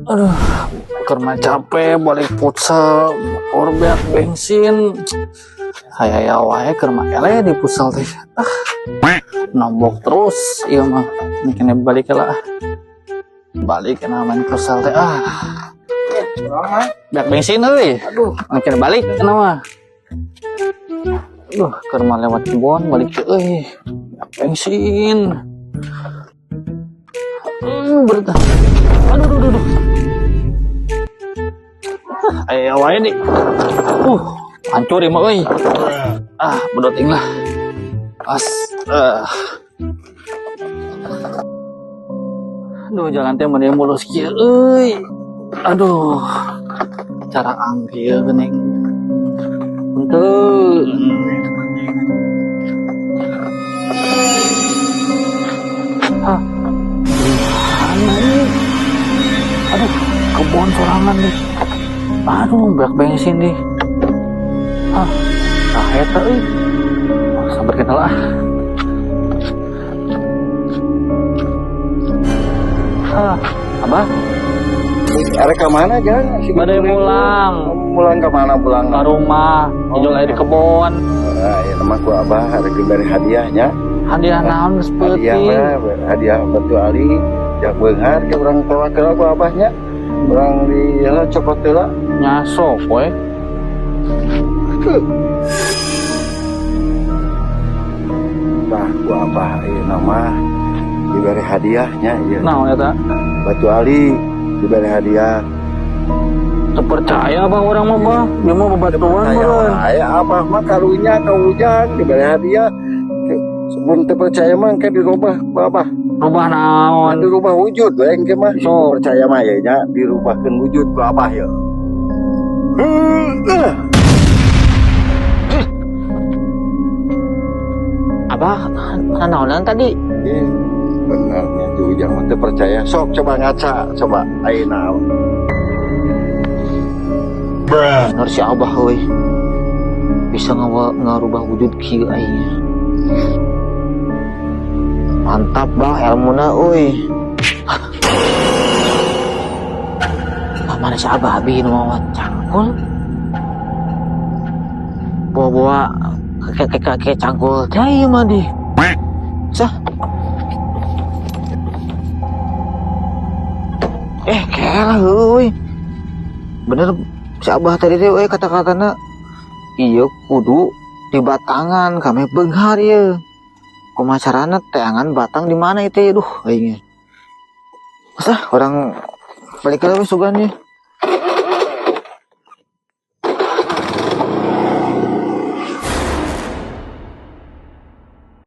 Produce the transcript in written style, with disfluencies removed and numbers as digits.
Aduh, karena capek balik futsal, korban bensin. Hayaya wae keur make le di futsal teh. Nombok terus ieu mah. Ini kena balik lah. Balik kena main futsal teh. Biak bensin euy. Aduh, kena balik kena mah. Aduh, keur mah lewat kebon balik teh euy. Biak bensin. Bertah. Aduh. Ayo wae nih. Hancur mah euy. Bedoting lah. Aduh, jalan teh mending mulus kieu euy. Aduh. Cara ambil geuning. Punten. Aduh, kebon sorangan nih. Aduh, berak bensin nih. Eta euy. Sabar kita lah. Abah? Arek ke mana jangan? Badai mulang. Mulang ke mana pulang? Ke rumah. Jual air di kebon. Ya nama ku Abah arek dari hadiahnya. Hadiah naon geus peuting. Hadiah batu ali. Jak beunghar ke urang tawakal ku Abahnya. Urang di copot heula. Nyasok we. Bah ku Abah ieu nama diberi hadiahnya ieu. Naon eta? Batu ali diberi hadiah. Terpercaya bang orang mah bang. Dia mau bebatuan meureun. Aya Abah mah karunya ka ujang diberi hadiah. Sebelum terpercaya mah ke dirubah ku Abah. Rubah naon? Dirubah wujud we engke mah. So. Percaya mah ya nya dirubahkeun wujud ku Abah ya. Abah, naonan tadi? Benarnya di ujang mah teu percaya. Sok coba ngaca, coba ayeuna. Bener si Abah euy. Bisa ngarubah wujud kieu aing. Mantap bang ilmuna euy. Mana si Abah abi nu mawa cangkul? Bawa kakek cangkul teh ieu mah di. Sah. Kelah euy. Bener si Abah tadi teh euy kata-katana ieu kudu di batangan kami beunghar ieu. Kumaha carana teangan batang di mana itu ya? Duh aing. Masa orang balik ke sugan ya.